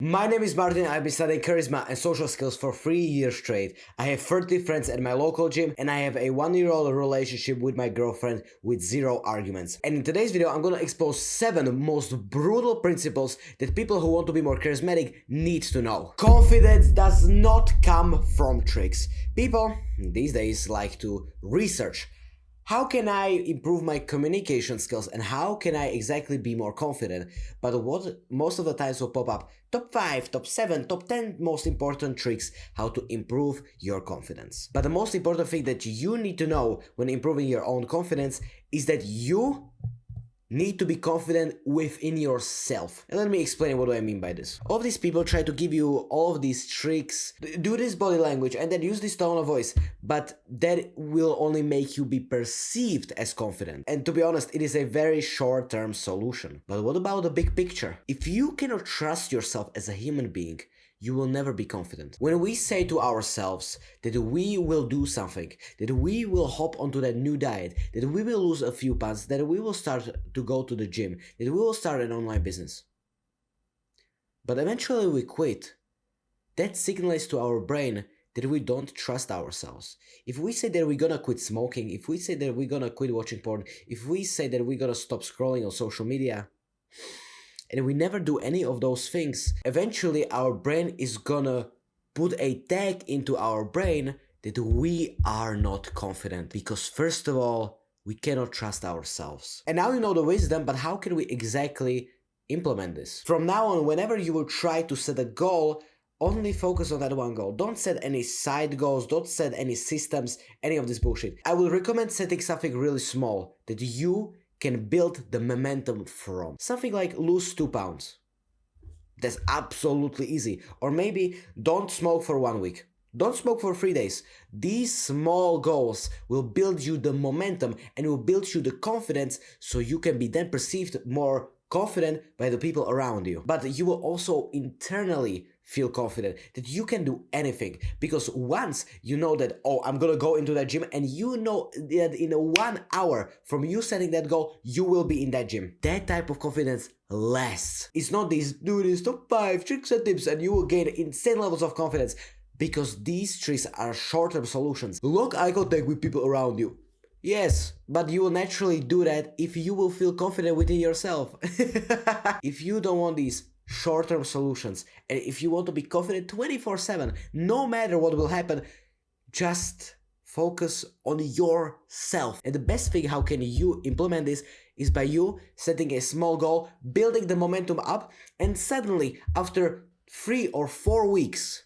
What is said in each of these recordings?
My name is Martin. I've been studying charisma and social skills for 3 years straight. I have 30 friends at my local gym and I have a 1-year-old relationship with my girlfriend with 0 arguments. And in today's video, I'm gonna expose 7 most brutal principles that people who want to be more charismatic need to know. Confidence does not come from tricks. People these days like to research. How can I improve my communication skills and how can I exactly be more confident? But what most of the times will pop up, top 5, top 7, top 10 most important tricks how to improve your confidence. But the most important thing that you need to know when improving your own confidence is that you need to be confident within yourself. And let me explain what do I mean by this. All of these people try to give you all of these tricks, do this body language, and then use this tone of voice, but that will only make you be perceived as confident. And to be honest, it is a very short-term solution. But what about the big picture? If you cannot trust yourself as a human being, you will never be confident. When we say to ourselves that we will do something, that we will hop onto that new diet, that we will lose a few pounds, that we will start to go to the gym, that we will start an online business, but eventually we quit, that signals to our brain that we don't trust ourselves. If we say that we're gonna quit smoking, if we say that we're gonna quit watching porn, if we say that we're gonna stop scrolling on social media, and we never do any of those things, eventually our brain is gonna put a tag into our brain that we are not confident. Because first of all, we cannot trust ourselves. And now you know the wisdom, but how can we exactly implement this? From now on, whenever you will try to set a goal, only focus on that one goal. Don't set any side goals, don't set any systems, any of this bullshit. I will recommend setting something really small that you can build the momentum from. Something like lose 2 pounds. That's absolutely easy. Or maybe don't smoke for 1 week. Don't smoke for 3 days. These small goals will build you the momentum and will build you the confidence so you can be then perceived more confident by the people around you. But you will also internally feel confident that you can do anything, because once you know that, oh, I'm gonna go into that gym, and you know that in 1 hour from you setting that goal, you will be in that gym. That type of confidence lasts. It's not this, do this top 5 tricks and tips and you will gain insane levels of confidence, because these tricks are short-term solutions. Look eye contact with people around you. Yes, but you will naturally do that if you will feel confident within yourself. If you don't want these short-term solutions, and if you want to be confident 24/7, no matter what will happen, just focus on yourself. And the best thing how can you implement this is by you setting a small goal, building the momentum up, and suddenly after 3 or 4 weeks,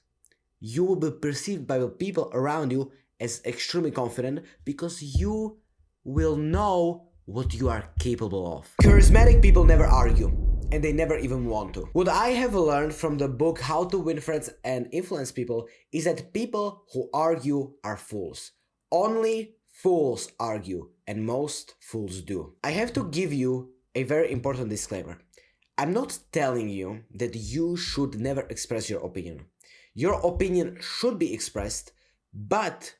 you will be perceived by the people around you as extremely confident, because you will know what you are capable of. Charismatic people never argue, and they never even want to. What I have learned from the book How to Win Friends and Influence People is that people who argue are fools. Only fools argue, and most fools do. I have to give you a very important disclaimer. I'm not telling you that you should never express your opinion. Your opinion should be expressed, but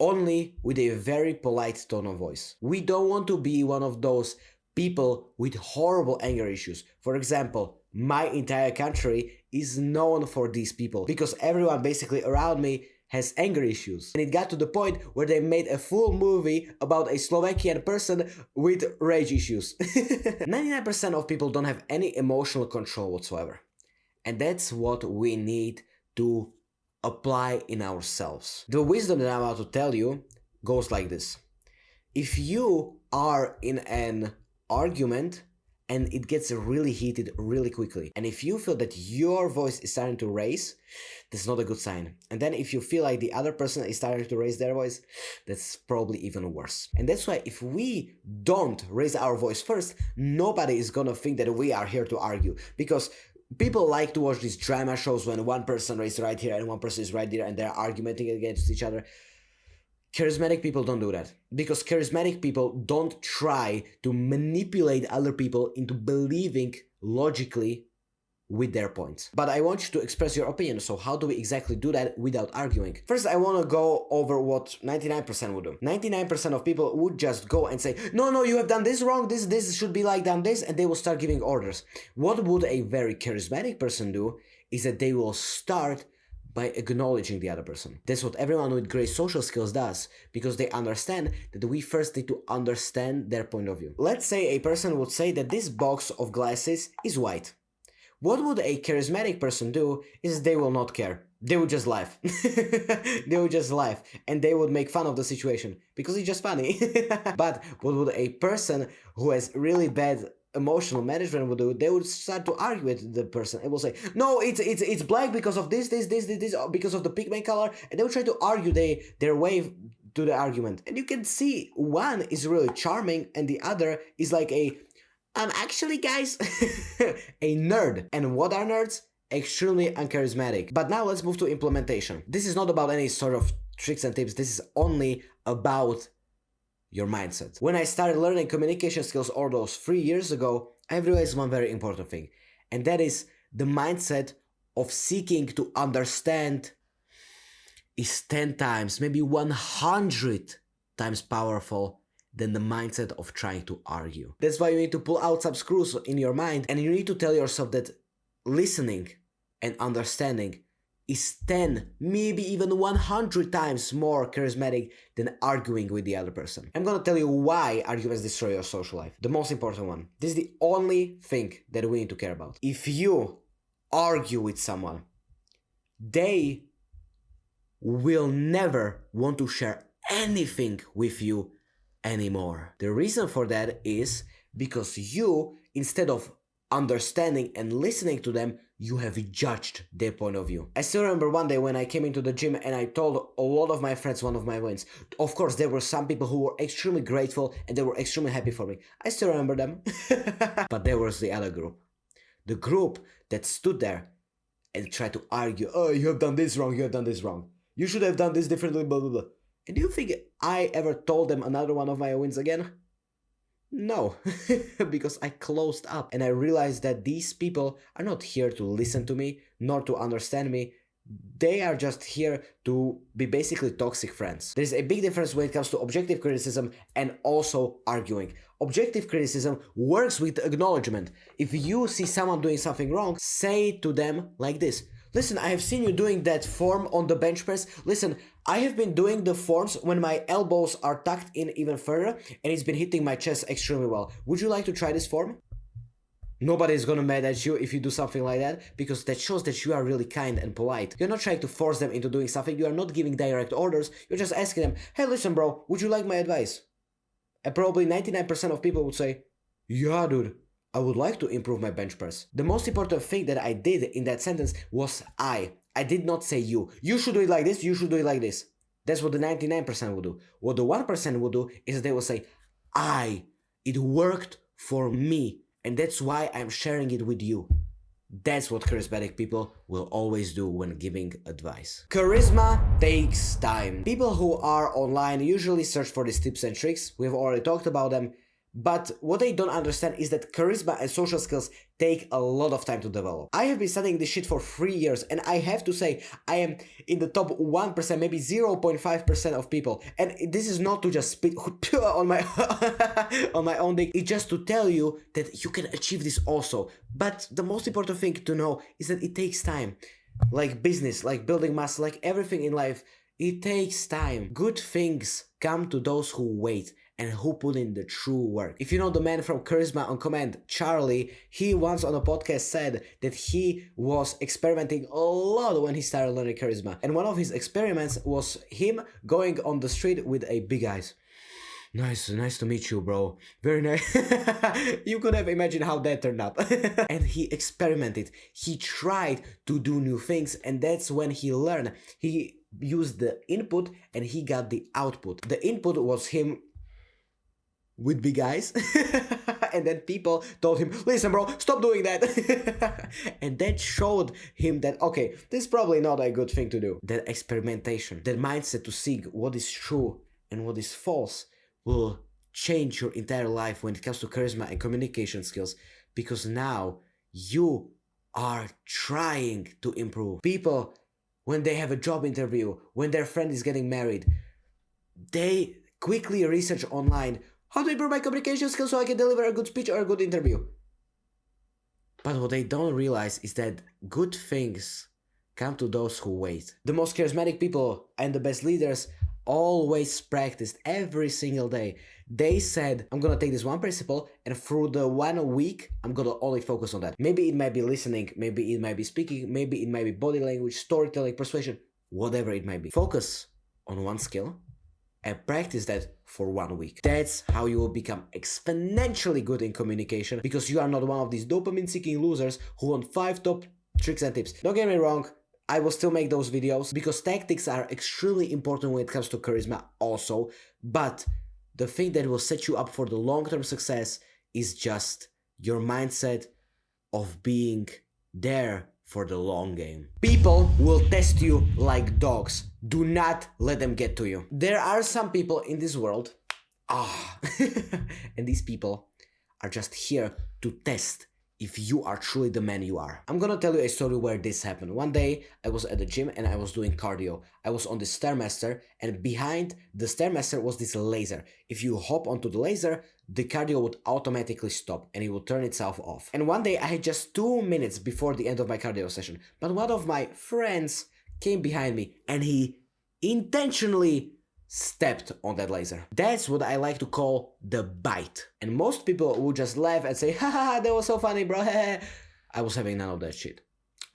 only with a very polite tone of voice. We don't want to be one of those people with horrible anger issues. For example, my entire country is known for these people, because everyone basically around me has anger issues. And it got to the point where they made a full movie about a Slovakian person with rage issues. 99% of people don't have any emotional control whatsoever. And that's what we need to apply in ourselves. The wisdom that I'm about to tell you goes like this. If you are in an argument and it gets really heated really quickly, and if you feel that your voice is starting to raise, that's not a good sign. And then if you feel like the other person is starting to raise their voice, that's probably even worse. And that's why if we don't raise our voice first, nobody is gonna think that we are here to argue, because people like to watch these drama shows when one person is right here and one person is right there and they're arguing against each other. Charismatic people don't do that, because charismatic people don't try to manipulate other people into believing logically with their points. But I want you to express your opinion, so how do we exactly do that without arguing? First, I want to go over what 99% would do. 99% of people would just go and say, no, you have done this wrong, this should be like done this, and they will start giving orders. What would a very charismatic person do is that they will start by acknowledging the other person. That's what everyone with great social skills does, because they understand that we first need to understand their point of view. Let's say a person would say that this box of glasses is white. What would a charismatic person do is they will not care. They would just laugh. They would just laugh and they would make fun of the situation because it's just funny. But what would a person who has really bad emotional management would do? They would start to argue with the person and will say, no, it's black because of this, because of the pigment color, and they will try to argue their way to the argument. And you can see one is really charming and the other is like actually guys, a nerd. And what are nerds? Extremely uncharismatic. But now let's move to implementation. This is not about any sort of tricks and tips. This is only about your mindset. When I started learning communication skills all those 3 years ago, I realized one very important thing. And that is the mindset of seeking to understand is 10 times, maybe 100 times powerful than the mindset of trying to argue. That's why you need to pull out some screws in your mind and you need to tell yourself that listening and understanding is 10, maybe even 100 times more charismatic than arguing with the other person. I'm gonna tell you why arguments destroy your social life. The most important one. This is the only thing that we need to care about. If you argue with someone, they will never want to share anything with you anymore. The reason for that is because you, instead of understanding and listening to them, you have judged their point of view. I still remember one day when I came into the gym and I told a lot of my friends one of my wins. Of course, there were some people who were extremely grateful and they were extremely happy for me. I still remember them. But there was the other group. The group that stood there and tried to argue, oh, you have done this wrong, you have done this wrong. You should have done this differently, blah, blah, blah. And do you think I ever told them another one of my wins again? No, because I closed up and I realized that these people are not here to listen to me, nor to understand me. They are just here to be basically toxic friends. There's a big difference when it comes to objective criticism and also arguing. Objective criticism works with acknowledgement. If you see someone doing something wrong, say to them like this. Listen, I have seen you doing that form on the bench press. Listen, I have been doing the forms when my elbows are tucked in even further and it's been hitting my chest extremely well. Would you like to try this form? Nobody is gonna mad at you if you do something like that, because that shows that you are really kind and polite. You're not trying to force them into doing something, you are not giving direct orders, you're just asking them, hey listen bro, would you like my advice? And probably 99% of people would say, yeah dude, I would like to improve my bench press. The most important thing that I did in that sentence was I did not say you. You should do it like this, you should do it like this. That's what the 99% would do. What the 1% would do is they will say, it worked for me. And that's why I'm sharing it with you. That's what charismatic people will always do when giving advice. Charisma takes time. People who are online usually search for these tips and tricks. We've already talked about them. But what they don't understand is that charisma and social skills take a lot of time to develop. I have been studying this shit for 3 years and I have to say I am in the top 1%, maybe 0.5% of people. And this is not to just spit on my on my own dick. It's just to tell you that you can achieve this also. But the most important thing to know is that it takes time. Like business, like building muscle, like everything in life, it takes time. Good things come to those who wait and who put in the true work. If you know the man from Charisma on Command, Charlie, he once on a podcast said that he was experimenting a lot when he started learning charisma. And one of his experiments was him going on the street with a big eyes. Nice to meet you, bro. Very nice. You could have imagined how that turned out. And he experimented. He tried to do new things, and that's when he learned. He used the input and he got the output. The input was him with big eyes. And then people told him, listen bro, stop doing that. And that showed him that, okay, this is probably not a good thing to do. That experimentation, that mindset to see what is true and what is false will change your entire life when it comes to charisma and communication skills, because now you are trying to improve. People, when they have a job interview, when their friend is getting married, they quickly research online how to improve my communication skills so I can deliver a good speech or a good interview. But what they don't realize is that good things come to those who wait. The most charismatic people and the best leaders always practiced every single day. They said, I'm gonna take this one principle and through the 1 week, I'm gonna only focus on that. Maybe it might be listening, maybe it might be speaking, maybe it might be body language, storytelling, persuasion, whatever it might be. Focus on one skill and practice that for 1 week. That's how you will become exponentially good in communication, because you are not one of these dopamine seeking losers who want 5 top tricks and tips. Don't get me wrong, I will still make those videos because tactics are extremely important when it comes to charisma also, but the thing that will set you up for the long-term success is just your mindset of being there for the long game. People will test you like dogs. Do not let them get to you. There are some people in this world, and these people are just here to test if you are truly the man you are. I'm gonna tell you a story where this happened. One day, I was at the gym and I was doing cardio. I was on the Stairmaster, and behind the Stairmaster was this laser. If you hop onto the laser, the cardio would automatically stop and it would turn itself off. And one day, I had just 2 minutes before the end of my cardio session, but one of my friends came behind me and he intentionally stepped on that laser. That's what I like to call the bite. And most people would just laugh and say, haha, that was so funny, bro. I was having none of that shit.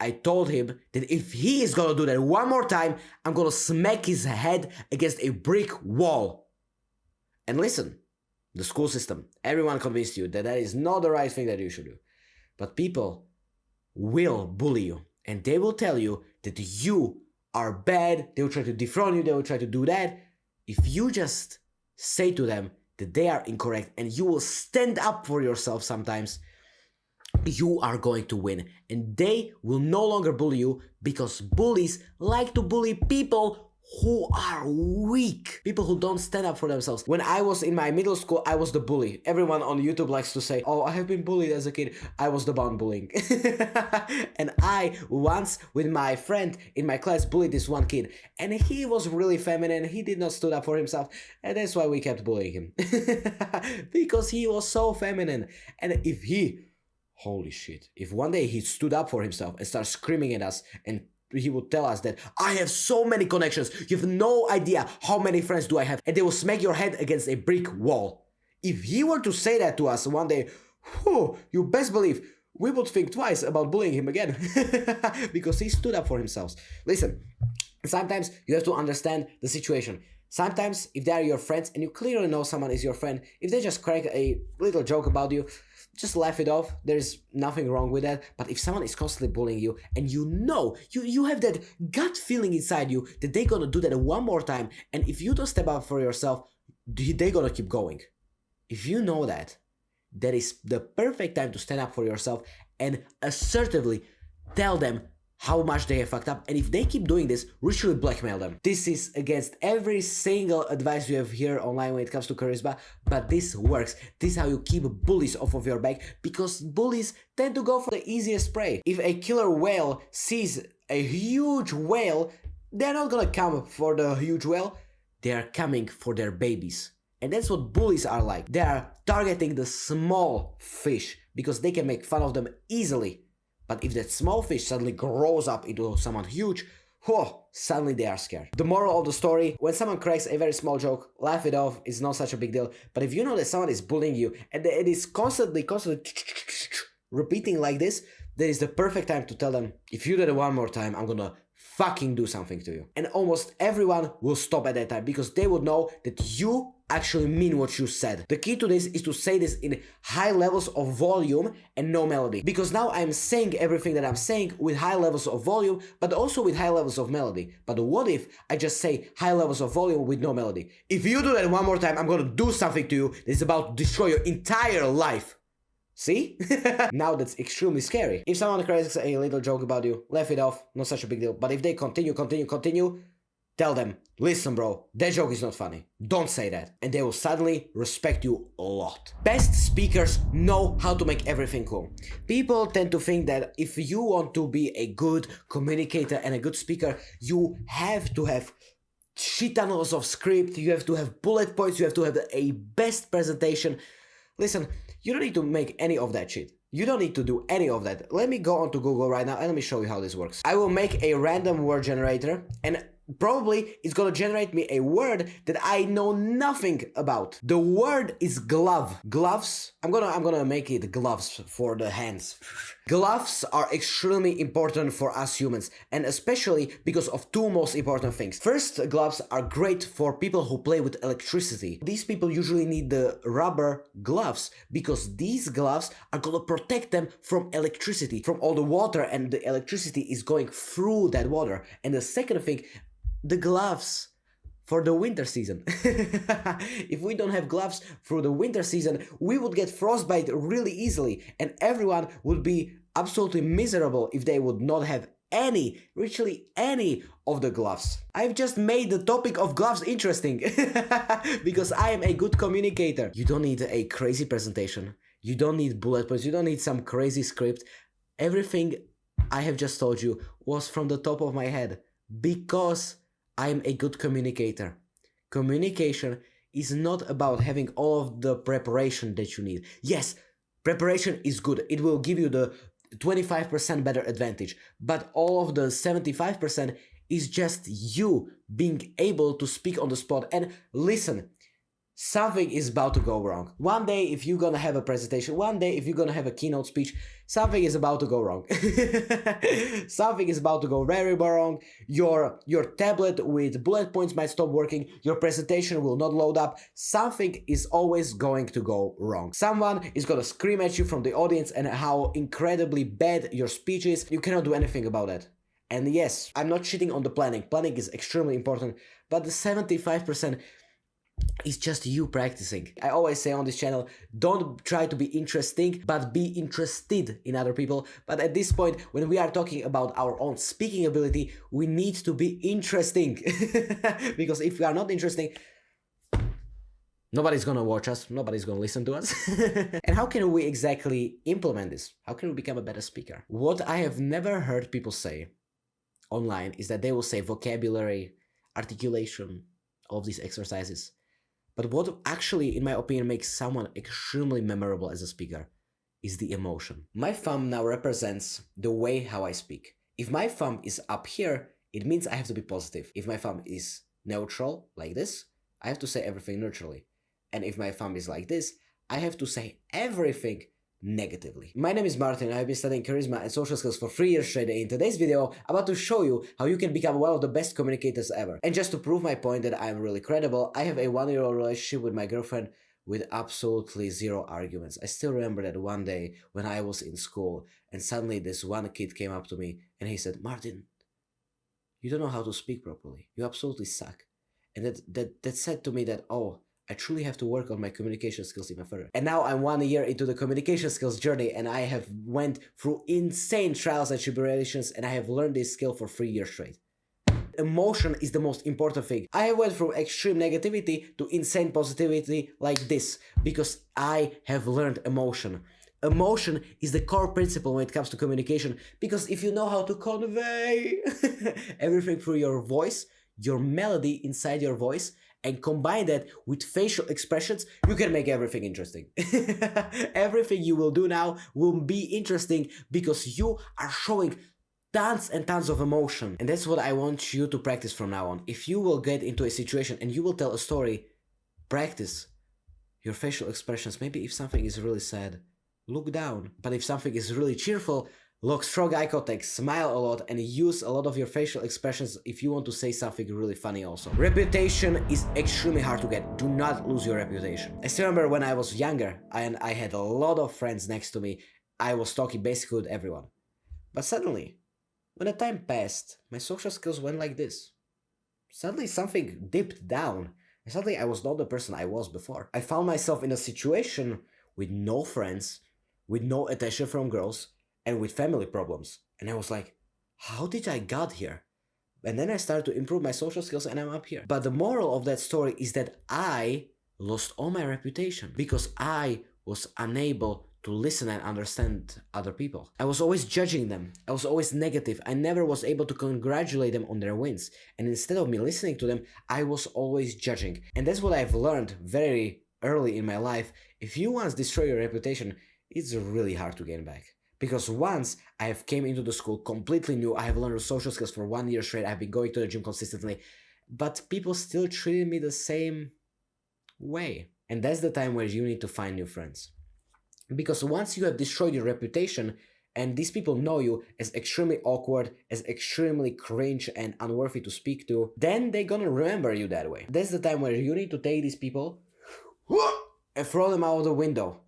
I told him that if he is gonna do that one more time, I'm gonna smack his head against a brick wall. And listen, the school system, everyone convinced you that that is not the right thing that you should do. But people will bully you and they will tell you that you are bad. They will try to dethrone you. They will try to do that. If you just say to them that they are incorrect and you will stand up for yourself sometimes, you are going to win. And they will no longer bully you, because bullies like to bully people who are weak. People who don't stand up for themselves. When I was in my middle school, I was the bully. Everyone on YouTube likes to say, oh, I have been bullied as a kid. I was the one bullying. And I once, with my friend in my class, bullied this one kid. And he was really feminine. He did not stand up for himself. And that's why we kept bullying him. Because he was so feminine. And if he, holy shit, if one day he stood up for himself and started screaming at us and he would tell us that I have so many connections, you have no idea how many friends do I have, and they will smack your head against a brick wall. If he were to say that to us one day, whew, you best believe we would think twice about bullying him again. Because he stood up for himself. Listen, sometimes you have to understand the situation. Sometimes if they are your friends and you clearly know someone is your friend, if they just crack a little joke about you, just laugh it off. There's nothing wrong with that. But if someone is constantly bullying you and you know, you have that gut feeling inside you that they're gonna do that one more time, and if you don't step up for yourself, they're gonna keep going. If you know that, that is the perfect time to stand up for yourself and assertively tell them how much they have fucked up, and if they keep doing this, literally blackmail them. This is against every single advice you have here online when it comes to charisma, but this works. This is how you keep bullies off of your back, because bullies tend to go for the easiest prey. If a killer whale sees a huge whale, they're not gonna come for the huge whale, they are coming for their babies. And that's what bullies are like. They are targeting the small fish because they can make fun of them easily. But if that small fish suddenly grows up into someone huge, suddenly they are scared. The moral of the story, when someone cracks a very small joke, laugh it off, it's not such a big deal. But if you know that someone is bullying you and it is constantly repeating like this, then it's the perfect time to tell them, if you do it one more time, I'm gonna fucking do something to you. And almost everyone will stop at that time because they would know that you actually mean what you said. The key to this is to say this in high levels of volume and no melody. Because now I'm saying everything that I'm saying with high levels of volume, but also with high levels of melody. But what if I just say high levels of volume with no melody? If you do that one more time, I'm gonna do something to you that's about to destroy your entire life. See? Now that's extremely scary. If someone cracks a little joke about you, laugh it off, not such a big deal. But if they continue, tell them, listen bro, that joke is not funny. Don't say that. And they will suddenly respect you a lot. Best speakers know how to make everything cool. People tend to think that if you want to be a good communicator and a good speaker, you have to have shit tons of script, you have to have bullet points, you have to have a best presentation. Listen, you don't need to make any of that shit. You don't need to do any of that. Let me go onto Google right now and let me show you how this works. I will make a random word generator and probably it's gonna generate me a word that I know nothing about. The word is glove. Gloves. I'm gonna make it gloves for the hands. Gloves are extremely important for us humans, and especially because of two most important things. First, gloves are great for people who play with electricity. These people usually need the rubber gloves because these gloves are gonna protect them from electricity, from all the water, and the electricity is going through that water. And the second thing, the gloves for the winter season. If we don't have gloves through the winter season, we would get frostbite really easily, and everyone would be absolutely miserable if they would not have any, literally any of the gloves. I've just made the topic of gloves interesting because I am a good communicator. You don't need a crazy presentation. You don't need bullet points. You don't need some crazy script. Everything I have just told you was from the top of my head because I am a good communicator. Communication is not about having all of the preparation that you need. Yes, preparation is good. It will give you the 25% better advantage, but all of the 75% is just you being able to speak on the spot. And listen, something is about to go wrong. One day, if you're gonna have a presentation, one day, if you're gonna have a keynote speech, something is about to go wrong. Something is about to go very wrong. Your tablet with bullet points might stop working. Your presentation will not load up. Something is always going to go wrong. Someone is gonna scream at you from the audience and how incredibly bad your speech is. You cannot do anything about that. And yes, I'm not cheating on the planning. Planning is extremely important, but the 75% it's just you practicing. I always say on this channel, don't try to be interesting, but be interested in other people. But at this point, when we are talking about our own speaking ability, we need to be interesting. Because if we are not interesting, nobody's gonna watch us, nobody's gonna listen to us. And how can we exactly implement this? How can we become a better speaker? What I have never heard people say online is that they will say vocabulary, articulation, all of these exercises. But what actually, in my opinion, makes someone extremely memorable as a speaker is the emotion. My thumb now represents the way how I speak. If my thumb is up here, it means I have to be positive. If my thumb is neutral, like this, I have to say everything neutrally. And if my thumb is like this, I have to say everything negatively. My name is Martin, I've been studying charisma and social skills for 3 years straight, and in today's video, I'm about to show you how you can become one of the best communicators ever. And just to prove my point that I'm really credible, I have a 1-year-old relationship with my girlfriend with absolutely zero arguments. I still remember that one day when I was in school and suddenly this one kid came up to me and he said, "Martin, you don't know how to speak properly. You absolutely suck." And that said to me that, oh, I truly have to work on my communication skills even further. And now I'm 1 year into the communication skills journey and I have went through insane trials and tribulations and I have learned this skill for 3 years straight. Emotion is the most important thing. I went from extreme negativity to insane positivity like this because I have learned emotion. Emotion is the core principle when it comes to communication because if you know how to convey everything through your voice, your melody inside your voice, and combine that with facial expressions, you can make everything interesting. Everything you will do now will be interesting because you are showing tons and tons of emotion. And that's what I want you to practice from now on. If you will get into a situation and you will tell a story, practice your facial expressions. Maybe if something is really sad, look down. But if something is really cheerful, look strong eye contact, smile a lot, and use a lot of your facial expressions if you want to say something really funny also. Reputation is extremely hard to get. Do not lose your reputation. I still remember when I was younger and I had a lot of friends next to me, I was talking basically with everyone. But suddenly, when the time passed, my social skills went like this. Suddenly something dipped down. And suddenly I was not the person I was before. I found myself in a situation with no friends, with no attention from girls, and with family problems. And I was like, how did I got here? And then I started to improve my social skills and I'm up here. But the moral of that story is that I lost all my reputation because I was unable to listen and understand other people. I was always judging them. I was always negative. I never was able to congratulate them on their wins. And instead of me listening to them, I was always judging. And that's what I've learned very early in my life. If you once destroy your reputation, it's really hard to gain back. Because once I have came into the school completely new, I have learned social skills for 1 year straight, I've been going to the gym consistently, but people still treated me the same way. And that's the time where you need to find new friends. Because once you have destroyed your reputation, and these people know you as extremely awkward, as extremely cringe and unworthy to speak to, then they're gonna remember you that way. That's the time where you need to take these people and throw them out of the window.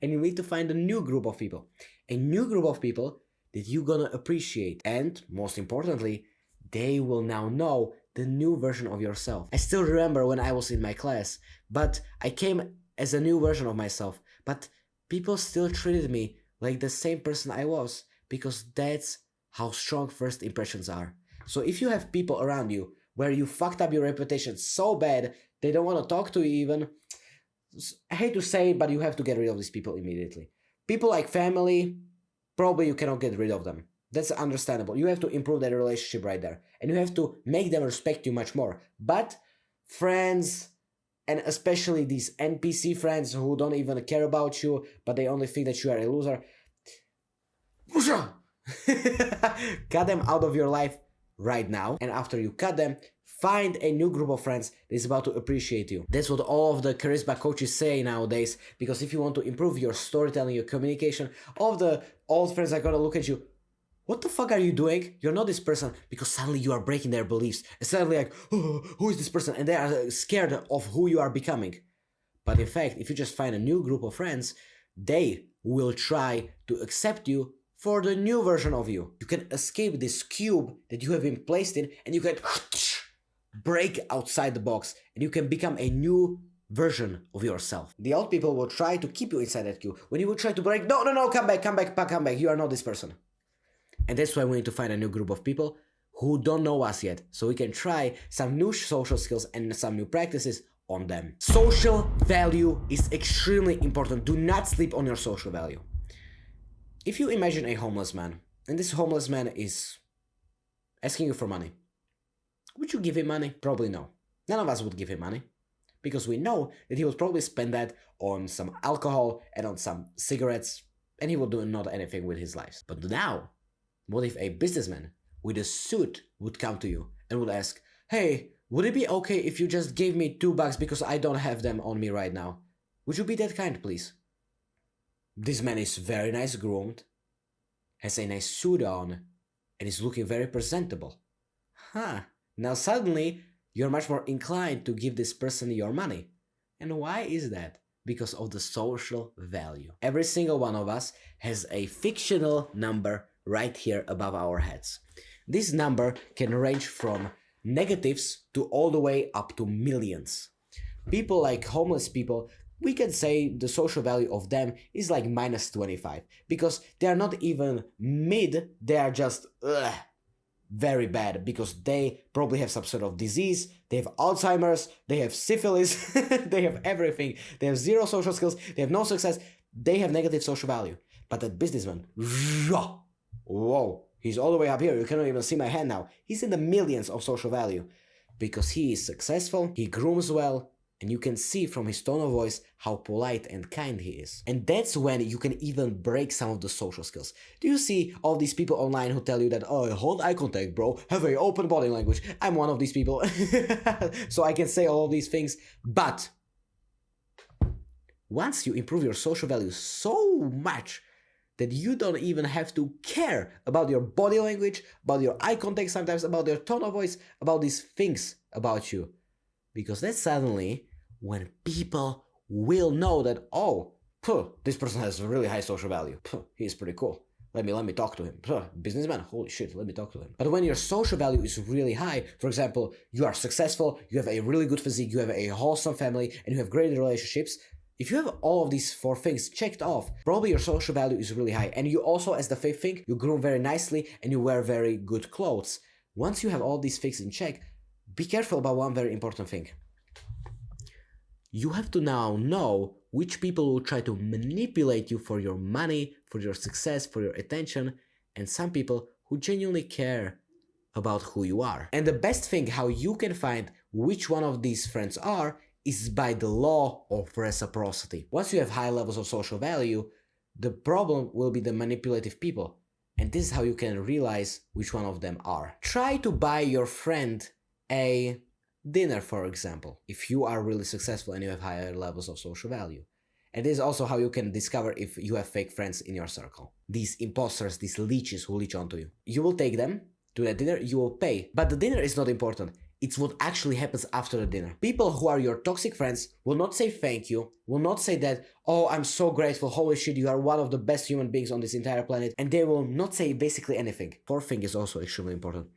And you need to find a new group of people. A new group of people that you're gonna appreciate. And most importantly, they will now know the new version of yourself. I still remember when I was in my class, but I came as a new version of myself. But people still treated me like the same person I was, because that's how strong first impressions are. So if you have people around you where you fucked up your reputation so bad, they don't want to talk to you even, I hate to say it, but you have to get rid of these people immediately. People like family, probably you cannot get rid of them. That's understandable. You have to improve that relationship right there. And you have to make them respect you much more. But friends, and especially these NPC friends who don't even care about you, but they only think that you are a loser, cut them out of your life right now. And after you cut them, find a new group of friends that is about to appreciate you. That's what all of the charisma coaches say nowadays, because if you want to improve your storytelling, your communication, all of the old friends are gonna look at you, what the fuck are you doing? You're not this person, because suddenly you are breaking their beliefs. And suddenly like, oh, who is this person? And they are scared of who you are becoming. But in fact, if you just find a new group of friends, they will try to accept you for the new version of you. You can escape this cube that you have been placed in, and you can break outside the box, and you can become a new version of yourself. The old people will try to keep you inside that cube. When you will try to break, no, come back, you are not this person. And that's why we need to find a new group of people who don't know us yet, so we can try some new social skills and some new practices on them. Social value is extremely important. Do not sleep on your social value. If you imagine a homeless man, and this homeless man is asking you for money, would you give him money? Probably no. None of us would give him money, because we know that he would probably spend that on some alcohol and on some cigarettes, and he will do not anything with his life. But now, what if a businessman with a suit would come to you and would ask, hey, would it be okay if you just gave me $2 because I don't have them on me right now? Would you be that kind, please? This man is very nice groomed, has a nice suit on, and is looking very presentable. Now suddenly, you're much more inclined to give this person your money. And why is that? Because of the social value. Every single one of us has a fictional number right here above our heads. This number can range from negatives to all the way up to millions. People like homeless people, we can say the social value of them is like -25, because they are not even mid, they are just very bad, because they probably have some sort of disease, they have Alzheimer's, they have syphilis, they have everything, they have zero social skills, they have no success, they have negative social value. But that businessman, whoa, he's all the way up here, you cannot even see my hand now, he's in the millions of social value, because he is successful, he grooms well, and you can see from his tone of voice how polite and kind he is. And that's when you can even break some of the social skills. Do you see all these people online who tell you that, oh, hold eye contact, bro, have an open body language? I'm one of these people. So I can say all of these things, but once you improve your social value so much that you don't even have to care about your body language, about your eye contact sometimes, about your tone of voice, about these things about you. Because that's suddenly when people will know that, oh, this person has really high social value. He's pretty cool. Let me talk to him. Businessman, holy shit, let me talk to him. But when your social value is really high, for example, you are successful, you have a really good physique, you have a wholesome family, and you have great relationships, if you have all of these 4 things checked off, probably your social value is really high. And you also, as the 5th thing, you groom very nicely and you wear very good clothes. Once you have all these things in check, be careful about one very important thing. You have to now know which people will try to manipulate you for your money, for your success, for your attention, and some people who genuinely care about who you are. And the best thing how you can find which one of these friends are is by the law of reciprocity. Once you have high levels of social value, The problem will be the manipulative people. And this is how you can realize which one of them are. Try to buy your friend a dinner, for example, if you are really successful and you have higher levels of social value. And this is also how you can discover if you have fake friends in your circle. These imposters, these leeches who leech onto you. You will take them to that dinner, you will pay. But the dinner is not important. It's what actually happens after the dinner. People who are your toxic friends will not say thank you, will not say that, oh, I'm so grateful, holy shit, you are one of the best human beings on this entire planet. And they will not say basically anything. Fourth thing is also extremely important.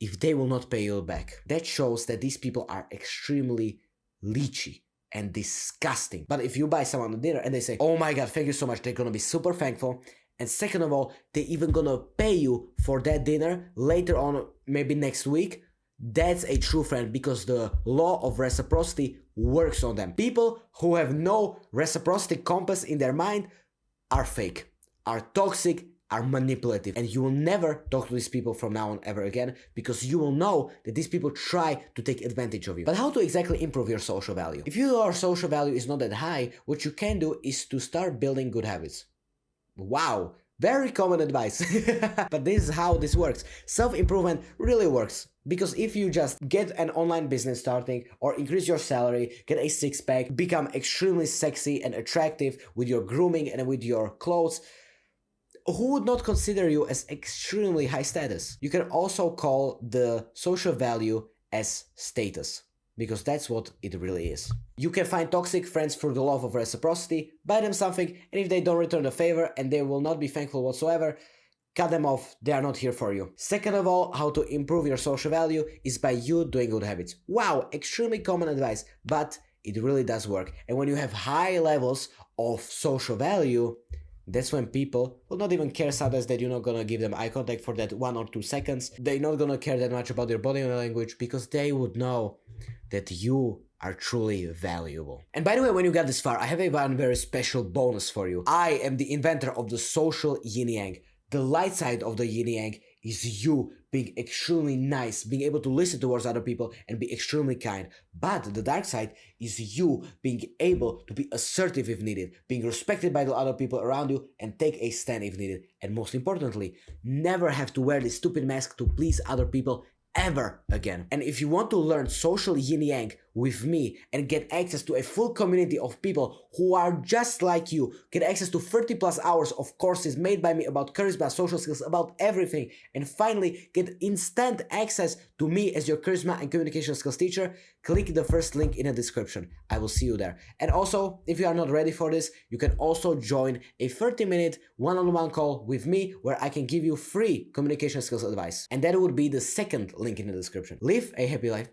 If they will not pay you back, that shows that these people are extremely leechy and disgusting. But if you buy someone a dinner and they say, oh my god, thank you so much, they're gonna be super thankful. And second of all, they even gonna pay you for that dinner later on, maybe next week. That's a true friend, because the law of reciprocity works on them. People who have no reciprocity compass in their mind are fake, are toxic, are manipulative, and you will never talk to these people from now on ever again, because you will know that these people try to take advantage of you. But how to exactly improve your social value? If your social value is not that high, what you can do is to start building good habits. Wow, very common advice. But this is how this works. Self-improvement really works. Because if you just get an online business starting, or increase your salary, get a six-pack, become extremely sexy and attractive with your grooming and with your clothes, who would not consider you as extremely high status? You can also call the social value as status, because that's what it really is. You can find toxic friends through the law of reciprocity, buy them something, and if they don't return the favor and they will not be thankful whatsoever, cut them off, they are not here for you. Second of all, how to improve your social value is by you doing good habits. Wow, extremely common advice, but it really does work. And when you have high levels of social value, that's when people will not even care sometimes that you're not gonna give them eye contact for that 1 or 2 seconds. They're not gonna care that much about your body language, because they would know that you are truly valuable. And by the way, when you got this far, I have one very special bonus for you. I am the inventor of the social yin yang. The light side of the yin yang is you being extremely nice, being able to listen towards other people and be extremely kind. But the dark side is you being able to be assertive if needed, being respected by the other people around you and take a stand if needed. And most importantly, never have to wear this stupid mask to please other people ever again. And if you want to learn social yin yang with me and get access to a full community of people who are just like you, get access to 30 plus hours of courses made by me about charisma, social skills, about everything, and finally get instant access to me as your charisma and communication skills teacher, click the first link in the description. I will see you there. And also, if you are not ready for this, you can also join a 30-minute one-on-one call with me where I can give you free communication skills advice. And that would be the second link in the description. Live a happy life.